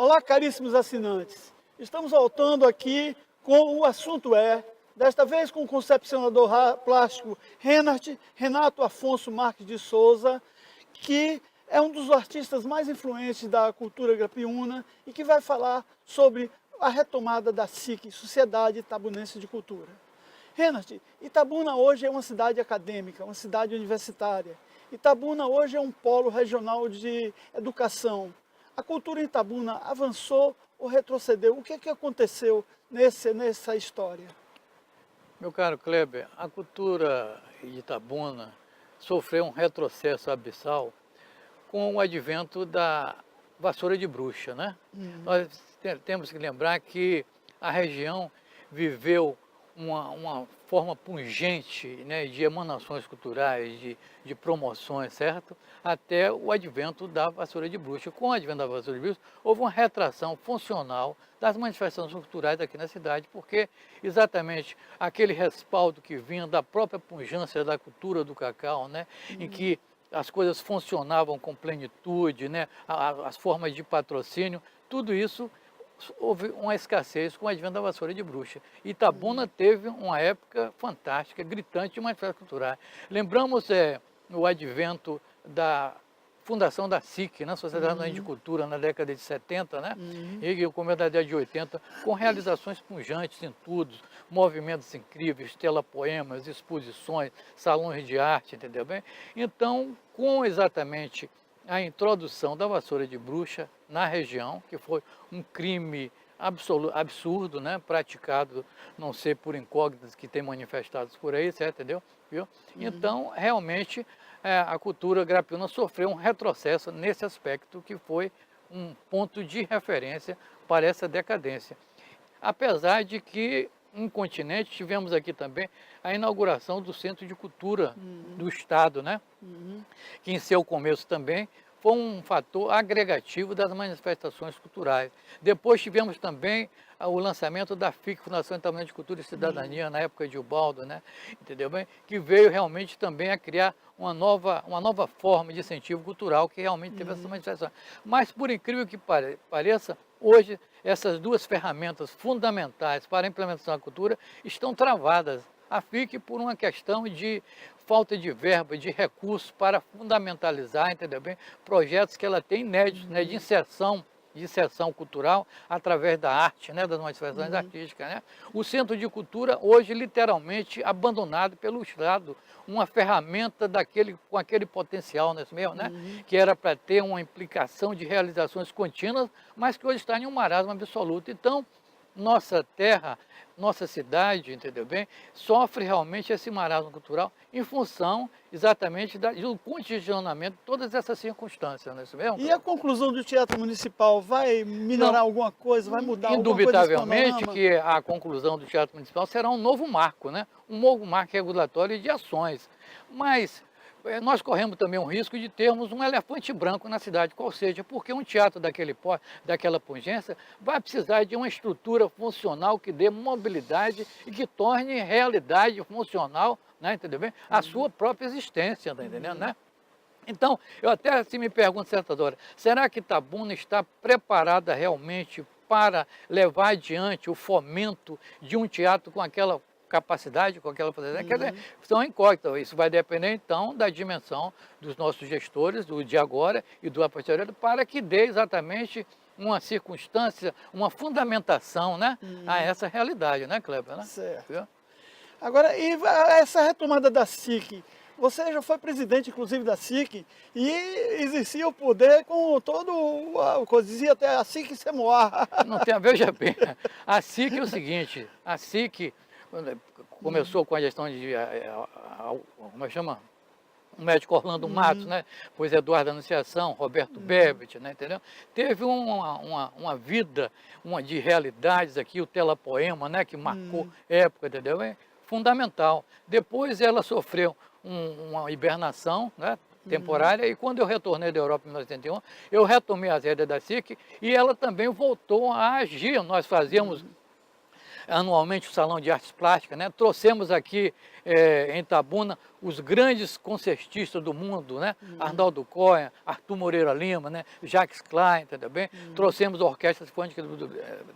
Olá, caríssimos assinantes. Estamos voltando aqui com o assunto desta vez com o concepcionador plástico Renato Afonso Marques de Souza, que é um dos artistas mais influentes da cultura grapiúna e que vai falar sobre a retomada da SIC, Sociedade Itabunense de Cultura. Renat, Itabuna hoje é uma cidade acadêmica, uma cidade universitária. Itabuna hoje é um polo regional de educação. A cultura em Itabuna avançou ou retrocedeu? O que é que aconteceu nessa história? Meu caro Kleber, a cultura de Itabuna sofreu um retrocesso abissal com o advento da vassoura de bruxa, né? Nós temos que lembrar que a região viveu uma forma pungente, né, de emanações culturais, de promoções, certo? Até o advento da vassoura de bruxa. Com o advento da vassoura de bruxa, houve uma retração funcional das manifestações culturais aqui na cidade, porque exatamente aquele respaldo que vinha da própria pujança da cultura do cacau, né, em que as coisas funcionavam com plenitude, né, as formas de patrocínio, tudo isso houve uma escassez com o advento da vassoura de bruxa. Itabuna teve uma época fantástica, gritante de manifestações culturais. Lembramos o advento da fundação da SIC, né, Sociedade Nacional de Cultura, na década de 70, né, e o começo da década de 80, com realizações pujantes em tudo, movimentos incríveis, tela-poemas, exposições, salões de arte, entendeu bem? Então, com exatamente a introdução da vassoura de bruxa na região, que foi um crime absurdo, né, praticado, não sei, por incógnitas que tem manifestados por aí, certo, entendeu? Viu? Então, realmente, a cultura grapiúna sofreu um retrocesso nesse aspecto, que foi um ponto de referência para essa decadência. Apesar de que, no continente, tivemos aqui também a inauguração do Centro de Cultura do Estado, né? Que em seu começo também foi um fator agregativo das manifestações culturais. Depois tivemos também o lançamento da FIC, Fundação Itabunense de Cultura e Cidadania, na época de Ubaldo, né? Entendeu bem? Que veio realmente também a criar uma nova forma de incentivo cultural que realmente teve essa manifestação. Mas, por incrível que pareça, hoje essas duas ferramentas fundamentais para a implementação da cultura estão travadas. A FIC por uma questão de falta de verba, de recursos para fundamentalizar, entendeu bem, projetos que ela tem inéditos, né, de inserção cultural através da arte, né, das manifestações artísticas, né? O Centro de Cultura hoje literalmente abandonado pelo Estado, uma ferramenta com aquele potencial nesse meio, né, que era para ter uma implicação de realizações contínuas, mas que hoje está em um marasmo absoluto. Então, nossa terra, nossa cidade, entendeu bem, sofre realmente esse marasmo cultural em função exatamente do condicionamento de todas essas circunstâncias, não é isso mesmo? E a conclusão do Teatro Municipal vai melhorar alguma coisa, vai mudar alguma coisa nesse Indubitavelmente panorama? que a conclusão do Teatro Municipal será um novo marco, né? Um novo marco regulatório de ações. Mas nós corremos também um risco de termos um elefante branco na cidade, qual seja, porque um teatro daquela pungência vai precisar de uma estrutura funcional que dê mobilidade e que torne realidade funcional, né, entendeu bem? A sua própria existência, tá entendendo, né? Então, eu até se me pergunto certas horas, será que Itabuna está preparada realmente para levar adiante o fomento de um teatro com aquela capacidade, com aquela facilidade? Quer dizer, são incógnitas. Isso vai depender, então, da dimensão dos nossos gestores, do de agora e do a posteriori, para que dê exatamente uma circunstância, uma fundamentação, né, a essa realidade, né, Kleber? Né? Certo. Viu? Agora, e essa retomada da SIC? Você já foi presidente, inclusive, da SIC e exercia o poder com todo o dizia até a SIC Semoar. Não tem, veja bem, a SIC é o seguinte, a SIC começou com a gestão de, como é que chama? O médico Orlando Matos, né? Pois Eduardo Anunciação, Roberto Bebet, né? Entendeu? Teve uma vida de realidades aqui, o Telapoema, né? Que marcou época, entendeu? É fundamental. Depois ela sofreu uma hibernação, né, temporária, e quando eu retornei da Europa em 1981, eu retomei as rédeas da SIC e ela também voltou a agir. Nós fazíamos anualmente o Salão de Artes Plásticas, né? Trouxemos aqui em Itabuna os grandes concertistas do mundo, né? Arnaldo Cohen, Arthur Moreira Lima, né? Jacques Klein, entendeu bem? Trouxemos a Orquestra Sinfônica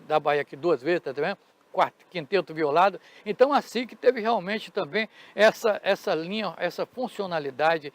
da Bahia aqui 2 vezes, entendeu bem? Quarto, quinteto violado. Então, assim que teve realmente também essa linha, essa funcionalidade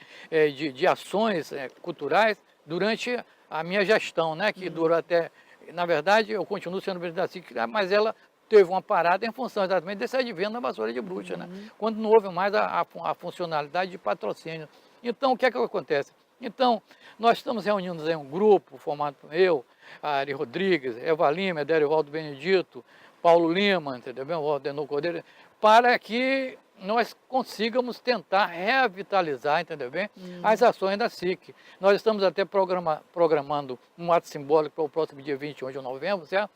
de ações culturais durante a minha gestão, né? Que durou até, na verdade, eu continuo sendo presidente da SIC, mas ela teve uma parada em função exatamente desse advento da vassoura de bruxa, né? Quando não houve mais a funcionalidade de patrocínio. Então, o que é que acontece? Então, nós estamos reunindo em um grupo formado por eu, Ari Rodrigues, Eva Lima, Derivaldo Benedito, Paulo Lima, entendeu bem? O Aldenor Cordeiro, para que nós consigamos tentar revitalizar, entendeu bem? As ações da SIC. Nós estamos até programando um ato simbólico para o próximo dia 21 de novembro, certo?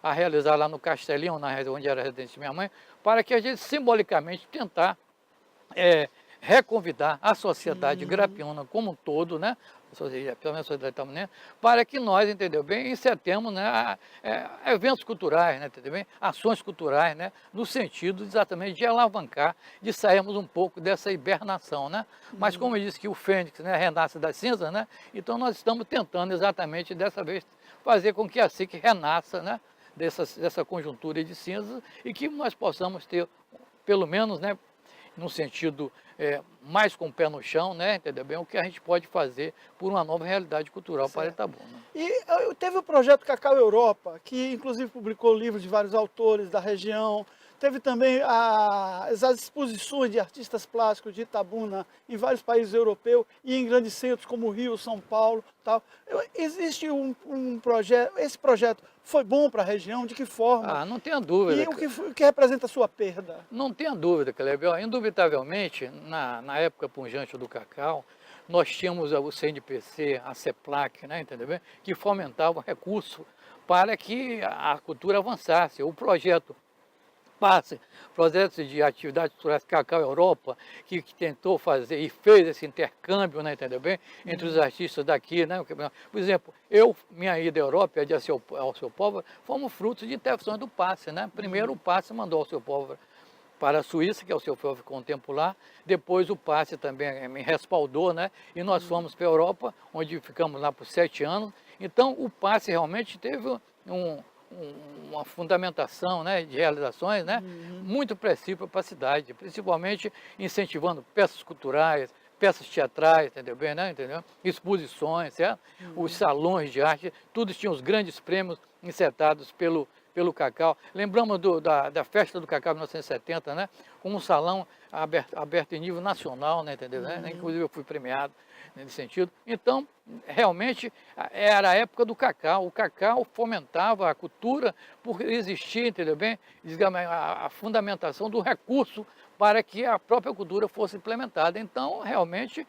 A realizar lá no Castelinho, onde era a residência de minha mãe, para que a gente simbolicamente tentar reconvidar a sociedade grapiona como um todo, né? Pelo menos a sociedade itamunense, para que nós, entendeu bem, incitemos, né, eventos culturais, né, entendeu bem? Ações culturais, né, no sentido exatamente de alavancar, de sairmos um pouco dessa hibernação, né? Mas como eu disse que o Fênix, né, renasce das cinzas, né? Então nós estamos tentando exatamente dessa vez fazer com que a SIC renasça, né, dessa conjuntura de cinzas e que nós possamos ter, pelo menos, né, no sentido mais com o pé no chão, né, entendeu bem? O que a gente pode fazer por uma nova realidade cultural para Itabuna. E teve o projeto Cacau Europa, que inclusive publicou livros de vários autores da região. Teve também as exposições de artistas plásticos de Itabuna em vários países europeus e em grandes centros como Rio, São Paulo, tal. Existe um projeto, esse projeto foi bom para a região? De que forma? Ah, não tenha dúvida. E o que representa a sua perda? Não tenha dúvida, Cleber. Indubitavelmente, na época punjante do cacau, nós tínhamos o CNPC, a CEPLAC, né, entendeu bem? Que fomentavam recursos para que a cultura avançasse. O projeto projetos de atividades culturais Cacau Europa, que tentou fazer e fez esse intercâmbio, né, entendeu bem, entre os artistas daqui, né? Por exemplo, minha ida à Europa, de ao seu povo, fomos frutos de intervenções do Passe, né? Primeiro o Passe mandou ao seu povo para a Suíça, que é o seu povo contemporar, depois o Passe também me respaldou, né? E nós fomos para a Europa, onde ficamos lá por 7 anos. Então o Passe realmente teve uma fundamentação, né, de realizações, né, muito precípua para a cidade, principalmente incentivando peças culturais, peças teatrais, entendeu bem, né, entendeu? Exposições, certo? Os salões de arte, todos tinham os grandes prêmios encetados pelo Cacau. Lembramos da festa do Cacau de 1970, né, com um salão aberto em nível nacional, né, entendeu? Inclusive eu fui premiado nesse sentido. Então, realmente, era a época do cacau. O cacau fomentava a cultura por existir, entendeu bem? A fundamentação do recurso para que a própria cultura fosse implementada. Então, realmente,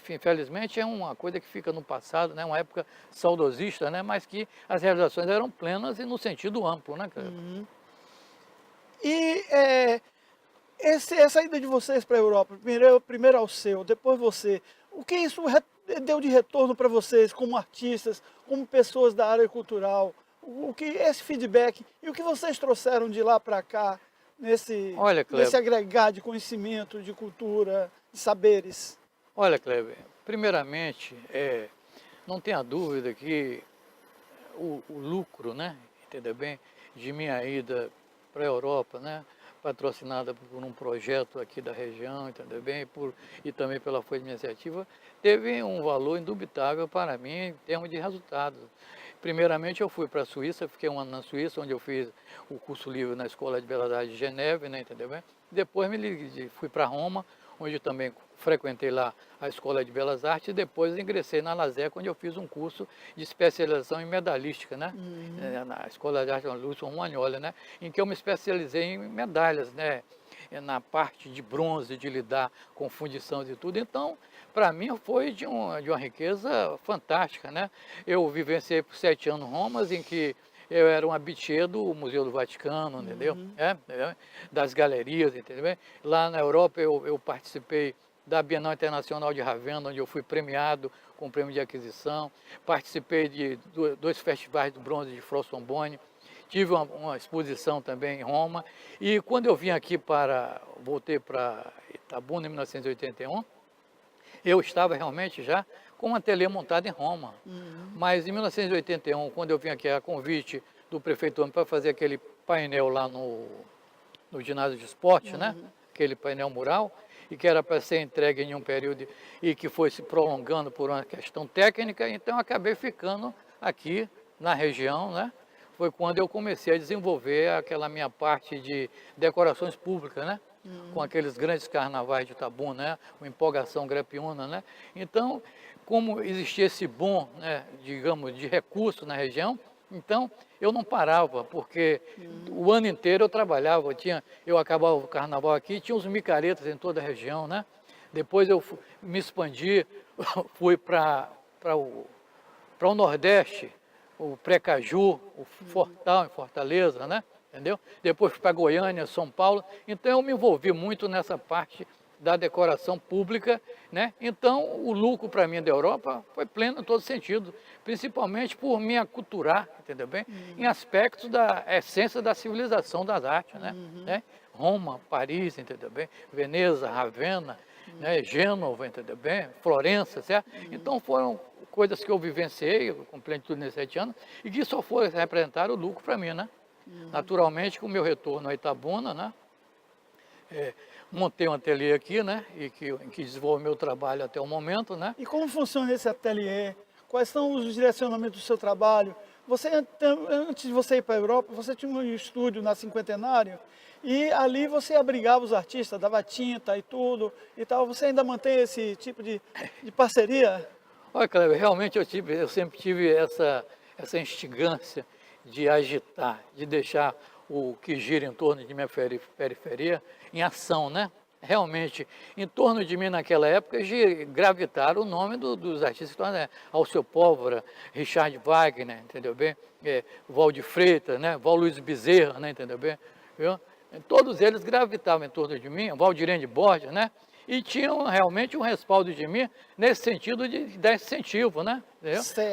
infelizmente, é uma coisa que fica no passado, né? Uma época saudosista, né? Mas que as realizações eram plenas e no sentido amplo, né, cara? E essa ida de vocês para a Europa, primeiro ao seu, depois você, o que isso deu de retorno para vocês como artistas, como pessoas da área cultural? O que esse feedback e o que vocês trouxeram de lá para cá nesse agregar de conhecimento, de cultura, de saberes? Olha, Kleber, primeiramente, não tenha dúvida que o lucro, né, entendeu bem, de minha ida para a Europa, né, patrocinada por um projeto aqui da região, entendeu bem, e também pela Folha de Iniciativa, teve um valor indubitável para mim em termos de resultados. Primeiramente eu fui para a Suíça, fiquei um ano na Suíça, onde eu fiz o curso livre na Escola de Belas Artes de Geneve, né, entendeu bem? Depois fui para Roma, onde eu também frequentei lá a Escola de Belas Artes, e depois ingressei na LASEC, onde eu fiz um curso de especialização em medalhística, né? Na Escola de Arte Lúcio Romagnoli, né? Em que eu me especializei em medalhas, né? Na parte de bronze, de lidar com fundições e tudo. Então, para mim foi de uma riqueza fantástica, né? Eu vivenciei por 7 anos Roma, em que eu era um habitué do Museu do Vaticano, entendeu? Das galerias, entendeu? Lá na Europa eu participei da Bienal Internacional de Ravenna, onde eu fui premiado com o prêmio de aquisição. Participei de 2 festivais do bronze de Frossonbonne. tive uma exposição também em Roma, e quando eu vim aqui voltei para Itabuna em 1981, eu estava realmente já com um ateliê montado em Roma. Mas em 1981, quando eu vim aqui a convite do prefeito para fazer aquele painel lá no ginásio de esporte, né? Aquele painel mural, e que era para ser entregue em um período e que foi se prolongando por uma questão técnica, então eu acabei ficando aqui na região, né? Foi quando eu comecei a desenvolver aquela minha parte de decorações públicas, né? Com aqueles grandes carnavais de Itabuna, né? Uma empolgação grepiuna, né? Então, como existia esse boom, né, digamos, de recurso na região, então eu não parava, porque o ano inteiro eu trabalhava, eu acabava o carnaval aqui, tinha uns micaretas em toda a região, né? Depois eu me expandi, fui para o Nordeste, o Precaju, o Fortal em Fortaleza, né? Entendeu? Depois fui para Goiânia, São Paulo. Então eu me envolvi muito nessa parte da decoração pública, né? Então o lucro para mim da Europa foi pleno em todo sentido, principalmente por me aculturar, entendeu bem? Em aspectos da essência da civilização das artes, né? Roma, Paris, entendeu bem? Veneza, Ravenna, né? Gênova, entendeu bem? Florença, certo? Então foram coisas que eu vivenciei com plenitude nesses 7 anos e que só foi representar o lucro para mim, né? Naturalmente, com o meu retorno a Itabuna, né? Montei um ateliê aqui, né? E que desenvolve meu trabalho até o momento, né? E como funciona esse ateliê? Quais são os direcionamentos do seu trabalho? Antes de você ir para a Europa, você tinha um estúdio na Cinquentenário e ali você abrigava os artistas, dava tinta e tudo e tal. Você ainda mantém esse tipo de parceria? Olha, Cleber, realmente eu sempre tive essa instigância de agitar, de deixar o que gira em torno de minha periferia em ação, né? Realmente, em torno de mim naquela época gravitaram o nome dos artistas que estão, né? Alceu Póvoa, Richard Wagner, entendeu bem? Valdir Freitas, né? Val Luiz Bezerra, né? Entendeu bem? Viu? Todos eles gravitavam em torno de mim, Valdirene de Borges, né? E tinham realmente um respaldo de mim nesse sentido de dar incentivo, né?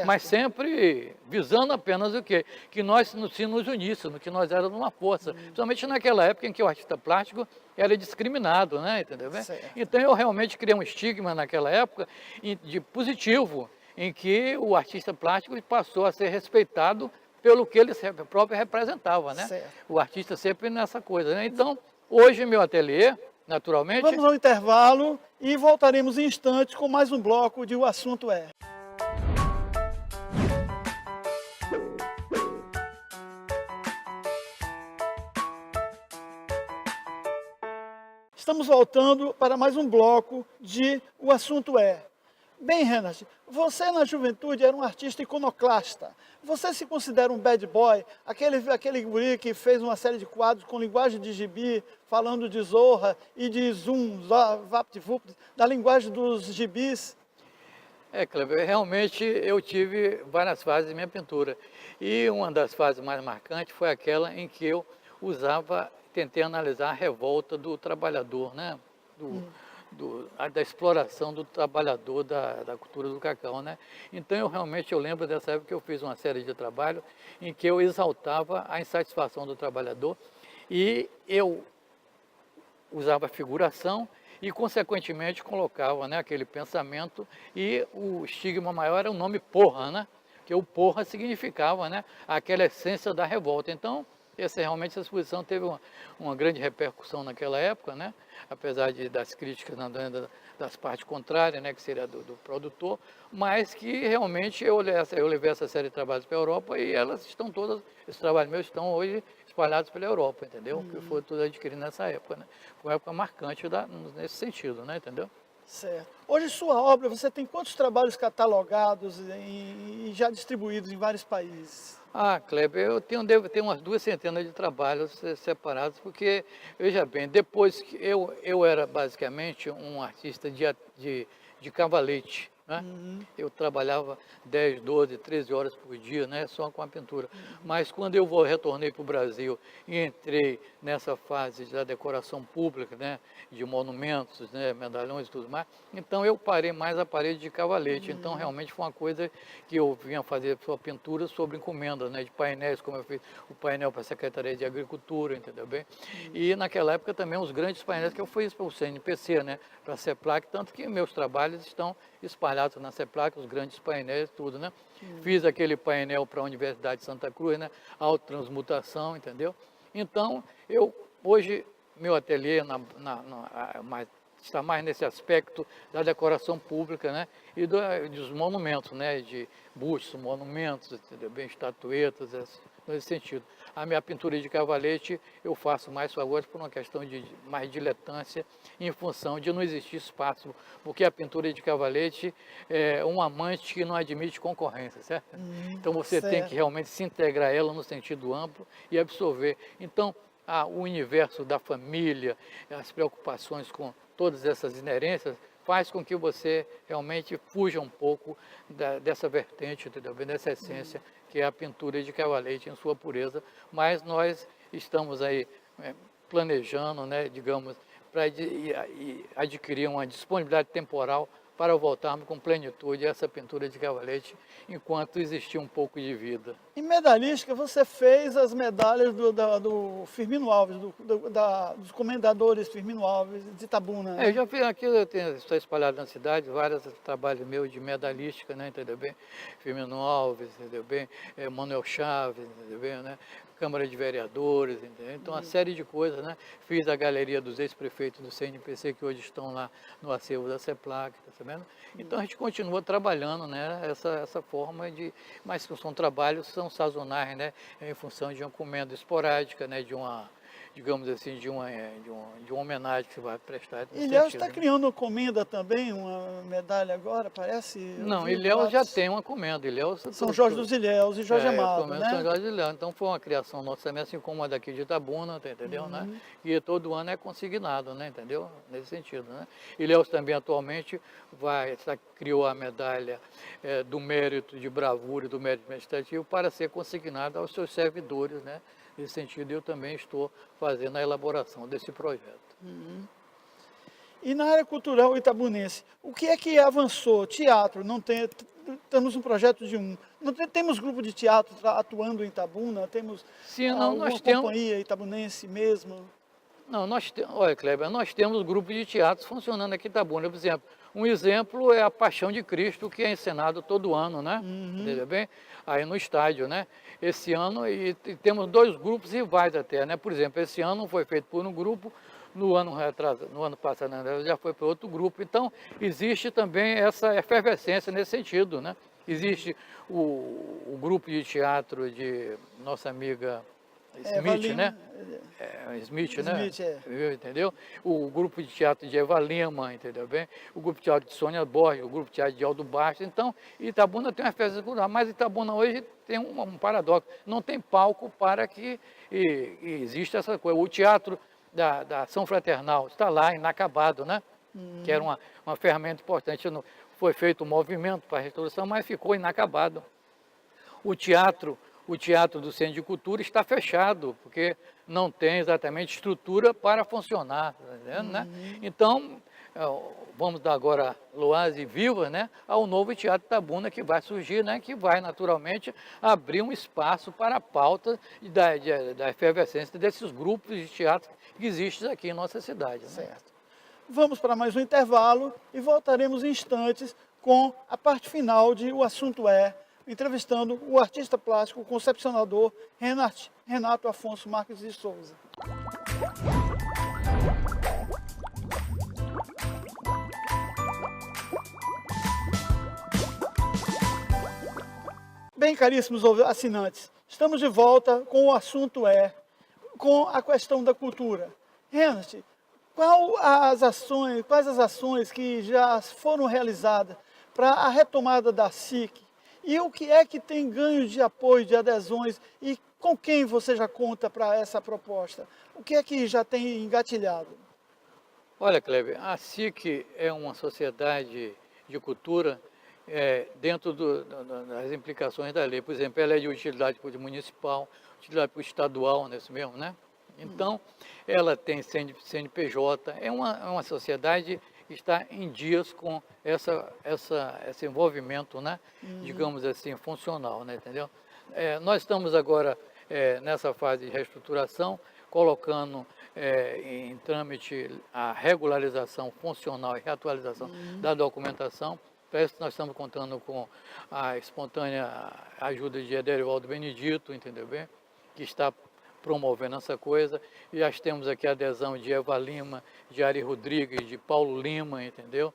Mas sempre visando apenas o quê? Que nós nos uníssemos, que nós éramos uma força. Principalmente naquela época em que o artista plástico era discriminado, né? Entendeu? Então eu realmente criei um estigma naquela época de positivo, em que o artista plástico passou a ser respeitado pelo que ele próprio representava, né? O artista sempre nessa coisa, né? Então, hoje meu ateliê, naturalmente... Vamos ao intervalo e voltaremos em instantes com mais um bloco de O Assunto É. Estamos voltando para mais um bloco de O Assunto É. Bem, Renat, você na juventude era um artista iconoclasta. Você se considera um bad boy, aquele guri que fez uma série de quadros com linguagem de gibi, falando de Zorra e de Zoom, Vapt-Vupt, da linguagem dos gibis? Cleber, realmente eu tive várias fases em minha pintura. E uma das fases mais marcantes foi aquela em que eu tentei analisar a revolta do trabalhador, né? Da exploração do trabalhador da cultura do cacau, né? Então eu lembro dessa época que eu fiz uma série de trabalho em que eu exaltava a insatisfação do trabalhador e eu usava figuração e consequentemente colocava, né, aquele pensamento e o estigma maior era o nome porra, né? Que o porra significava, né, aquela essência da revolta. Então realmente essa exposição teve uma grande repercussão naquela época, né? Apesar das críticas das partes contrárias, né? Que seria do produtor, mas que realmente eu levei essa série de trabalhos para a Europa e elas estão todas, esses trabalhos meus estão hoje espalhados pela Europa, entendeu? Que foi tudo adquirido nessa época, né? Foi uma época marcante nesse sentido, né? Entendeu? Certo. Hoje sua obra, você tem quantos trabalhos catalogados e já distribuídos em vários países? Kleber, devo ter umas 2 centenas de trabalhos separados, porque, veja bem, depois que eu era basicamente um artista de cavalete, né? Eu trabalhava 10, 12, 13 horas por dia, né, só com a pintura. Mas quando eu retornei para o Brasil e entrei nessa fase da decoração pública, né, de monumentos, né, medalhões e tudo mais, então eu parei mais a parede de cavalete. Então realmente foi uma coisa que eu vinha fazer sua pintura sobre encomenda, né, de painéis, como eu fiz o painel para a Secretaria de Agricultura, entendeu bem? E naquela época também os grandes painéis que eu fiz para o CNPC, né, para a CEPLAC, tanto que meus trabalhos estão espalhados na CEPLAC, os grandes painéis, tudo, né? Fiz aquele painel para a Universidade de Santa Cruz, né? Autotransmutação, entendeu? Então, hoje, meu ateliê está mais nesse aspecto da decoração pública, né? E dos monumentos, né? De bustos, monumentos, entendeu? Bem, estatuetas, nesse sentido. A minha pintura de cavalete eu faço mais favores por uma questão de mais diletância, em função de não existir espaço, porque a pintura de cavalete é um amante que não admite concorrência, certo? Então você tem que realmente se integrar a ela no sentido amplo e absorver. Então, o universo da família, as preocupações com todas essas inerências, faz com que você realmente fuja um pouco dessa vertente, entendeu? Dessa essência, que é a pintura de cavalete em sua pureza. Mas nós estamos aí planejando, né, digamos, para adquirir uma disponibilidade temporal para voltarmos com plenitude a essa pintura de cavalete, enquanto existir um pouco de vida. Em medalhística, você fez as medalhas do Firmino Alves, dos comendadores Firmino Alves de Itabuna, né? Eu já fiz aqui, estou espalhado na cidade, vários trabalhos meus de medalhística, né, entendeu bem? Firmino Alves, entendeu bem? Manuel Chaves, entendeu bem, né? Câmara de Vereadores, entendeu? Então, uma série de coisas, né? Fiz a galeria dos ex-prefeitos do CNPC, que hoje estão lá no acervo da CEPLAC, tá sabendo? Então, a gente continua trabalhando, né? Essa forma de... Mas são trabalhos, são sazonais, né? Em função de uma encomenda esporádica, né? De uma... digamos assim, de uma homenagem que você vai prestar. Ilhéus está criando uma comenda também, uma medalha agora, parece? Não, Ilhéus já tem uma comenda. Ilhéus, São Jorge dos Ilhéus e Jorge Amado, né? São Jorge dos Ilhéus. Então foi uma criação nossa também, assim como a daqui de Itabuna, entendeu, né? E todo ano é consignado, né? Entendeu? Nesse sentido, né? Ilhéus também atualmente criou a medalha do mérito de bravura e do mérito administrativo para ser consignada aos seus servidores, né? Nesse sentido, eu também estou fazendo a elaboração desse projeto. E na área cultural itabunense, o que é que avançou? Teatro, temos um projeto temos grupo de teatro atuando em Itabuna, temos companhia itabunense mesmo? Não, olha, Kleber, nós temos grupo de teatro funcionando aqui em Itabuna. Por exemplo, um exemplo é a Paixão de Cristo, que é encenado todo ano, né? Entendeu bem? Aí no estádio, né? Esse ano, e temos 2 grupos rivais até, né? Por exemplo, esse ano foi feito por um grupo, no ano passado, né, já foi para outro grupo. Então, existe também essa efervescência nesse sentido, né? Existe o grupo de teatro de nossa amiga Smith, né? Smith, né? Entendeu? O grupo de teatro de Eva Lima, entendeu bem? O grupo de teatro de Sônia Borges, o grupo de teatro de Aldo Bastos. Então, Itabuna tem uma festa cultural, mas Itabuna hoje tem um paradoxo. Não tem palco para que exista essa coisa. O teatro da Ação Fraternal está lá, inacabado, né? Que era uma ferramenta importante. Foi feito um movimento para a restauração, mas ficou inacabado. O teatro do Centro de Cultura está fechado, porque não tem exatamente estrutura para funcionar, tá entendendo, né? Então, vamos dar agora loas e vivas, né, ao novo Teatro Itabuna que vai surgir, né, que vai naturalmente abrir um espaço para a pauta da efervescência desses grupos de teatro que existem aqui em nossa cidade. Né? Certo. Vamos para mais um intervalo e voltaremos em instantes com a parte final de O Assunto entrevistando o artista plástico, o concepcionador Renato Afonso Marques de Souza. Bem, caríssimos assinantes, estamos de volta com O Assunto com a questão da cultura. Renato, quais as ações que já foram realizadas para a retomada da SIC? E o que é que tem ganho de apoio, de adesões, e com quem você já conta para essa proposta? O que é que já tem engatilhado? Olha, Kleber, a SIC é uma sociedade de cultura dentro das implicações da lei. Por exemplo, ela é de utilidade municipal, utilidade estadual, nesse mesmo, né? Então, ela tem CNPJ, é uma sociedade que está em dias com esse envolvimento, né? Digamos assim, funcional, né? Entendeu? Nós estamos agora nessa fase de reestruturação, colocando em trâmite a regularização funcional e reatualização da documentação. Para isso nós estamos contando com a espontânea ajuda de Ederivaldo Benedito, entendeu bem? Que está promovendo essa coisa. E já temos aqui a adesão de Eva Lima, de Ari Rodrigues, de Paulo Lima, entendeu?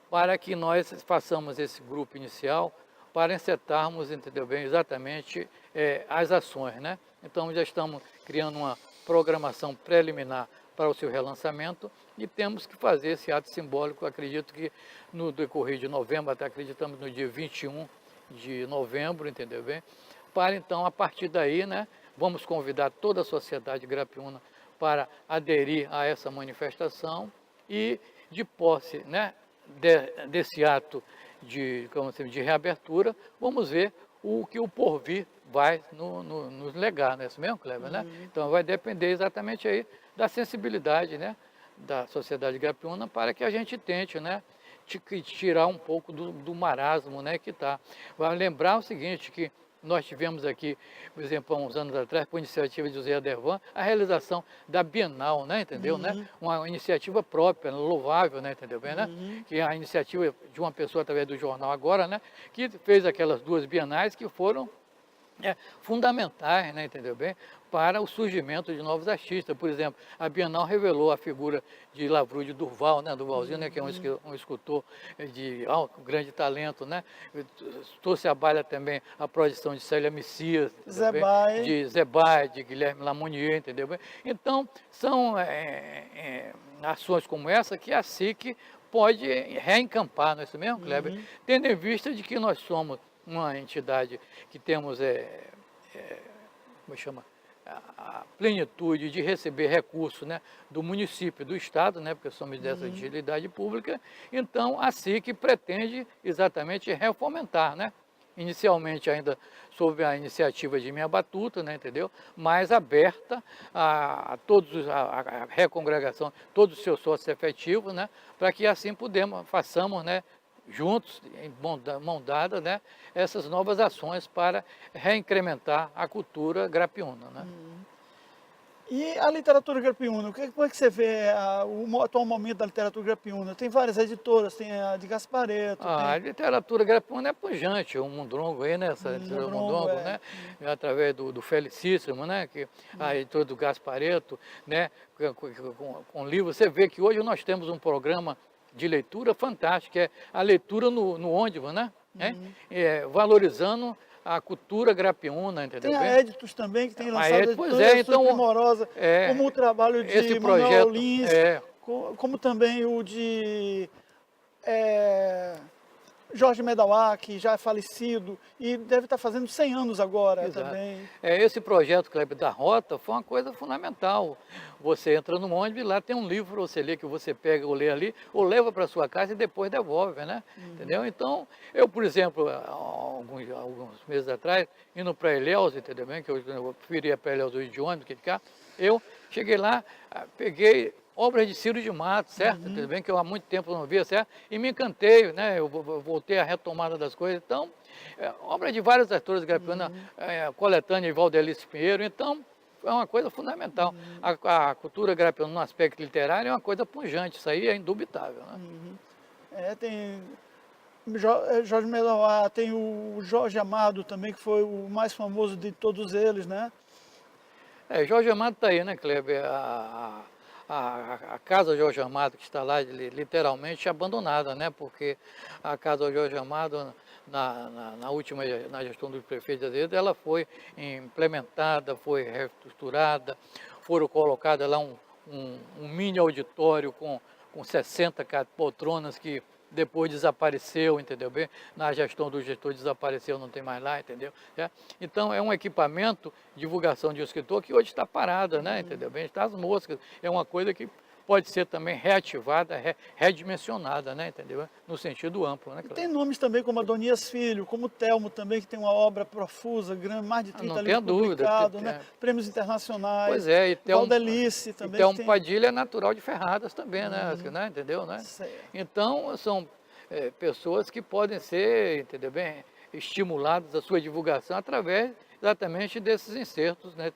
Para que nós façamos esse grupo inicial, para encetarmos, entendeu bem, exatamente as ações, né? Então já estamos criando uma programação preliminar para o seu relançamento e temos que fazer esse ato simbólico, acredito que no decorrer de novembro, até acreditamos no dia 21 de novembro, entendeu bem? Para então, a partir daí, né, vamos convidar toda a sociedade grapiúna para aderir a essa manifestação e de posse, né, desse ato de reabertura, vamos ver o que o porvir vai nos legar, não é isso mesmo, Kleber? Né? Então vai depender exatamente aí da sensibilidade, né, da sociedade grapiúna para que a gente tente, né, tirar um pouco do marasmo, né, que está. Vai lembrar o seguinte, que nós tivemos aqui, por exemplo, há uns anos atrás, por iniciativa de José Adervan, a realização da Bienal, né, entendeu? Né? Uma iniciativa própria, louvável, né, entendeu bem, né? Que é a iniciativa de uma pessoa através do jornal agora, né, que fez aquelas 2 bienais que foram fundamentais, né, entendeu bem, para o surgimento de novos artistas. Por exemplo, a Bienal revelou a figura de Lavrúdio Durval, né, Durvalzinho, né, que é um escultor de grande talento, né, trouxe à baila também a produção de Célia Messias, de Zebai, de Guilherme Lamounier, entendeu bem? Então, são ações como essa que a SIC pode reencampar, não é isso mesmo, Kleber? Tendo em vista de que nós somos uma entidade que temos, como chama, a plenitude de receber recursos, né, do município, do estado, né, porque somos dessa utilidade pública, então a SIC pretende exatamente refomentar, né, inicialmente ainda sob a iniciativa de Minha Batuta, né, entendeu? Mais aberta a todos a recongregação, todos os seus sócios efetivos, né, para que assim façamos, né, juntos, em mão dada, né, essas novas ações para reincrementar a cultura grapiúna, né? E a literatura grapiúna, como é que você vê o atual momento da literatura grapiúna? Tem várias editoras, tem a de Gasparetto. A literatura grapiúna é pujante, o Mundrongo aí, né? Essa editora Mundrongo, né? Através do Felicíssimo, né? Que a editora do Gasparetto, né? Com livros, você vê que hoje nós temos um programa de leitura fantástico, que é a leitura no ônibus, né? Valorizando a cultura grapiúna, entendeu? Tem a Editus também, que tem lançado editoras então, primorosa, como o trabalho de esse Manuel projeto, Lins, como também o de Jorge Medauá, que já é falecido e deve estar fazendo 100 anos agora. Exato. Também. Esse projeto, Kleber, da Rota foi uma coisa fundamental. Você entra no ônibus e lá tem um livro para você ler, que você pega ou lê ali, ou leva para sua casa e depois devolve, né? Entendeu? Então, eu, por exemplo, alguns meses atrás, indo para Ilhéus, entendeu? Que eu preferia para Ilhéus de ônibus que de cá, eu cheguei lá, peguei obras de Ciro de Matos, certo? Tudo bem que eu há muito tempo não via, certo? E me encantei, né? Eu voltei à retomada das coisas. Então, obras de vários autores grapiúna, coletânea de Valdelice Pinheiro. Então, é uma coisa fundamental. A cultura grapiúna no aspecto literário é uma coisa pujante, isso aí é indubitável, né? Tem Jorge Medauá, tem o Jorge Amado também, que foi o mais famoso de todos eles, né? Jorge Amado está aí, né, Kleber? A casa Jorge Amado, que está lá literalmente abandonada, né? Porque a casa Jorge Amado, na gestão do prefeito de Azevedo, ela foi implementada, foi reestruturada, foram colocadas lá um mini auditório com 60 poltronas que depois desapareceu, entendeu bem? Na gestão do gestor desapareceu, não tem mais lá, entendeu? Então, é um equipamento de divulgação de um escritor que hoje está parada, né? Entendeu bem? Está as moscas. É uma coisa que pode ser também reativada, redimensionada, né, entendeu? No sentido amplo, né, E Cleber? tem nomes também como Adonias Filho, como Telmo também, que tem uma obra profusa, grande, mais de 30 Não livros tenha dúvida. publicados, né? Prêmios internacionais. Pois é, e Valdelice também, que tem... Padilha é natural de Ferradas também, né, entendeu, né? Certo. Então, são pessoas que podem ser, entendeu bem, estimuladas a sua divulgação através exatamente desses insertos, né,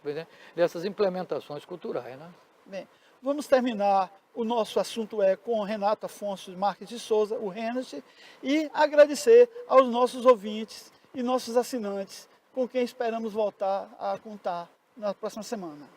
dessas implementações culturais, né? Bem, vamos terminar o nosso assunto com Renato Afonso Marques de Souza, o Renat, e agradecer aos nossos ouvintes e nossos assinantes, com quem esperamos voltar a contar na próxima semana.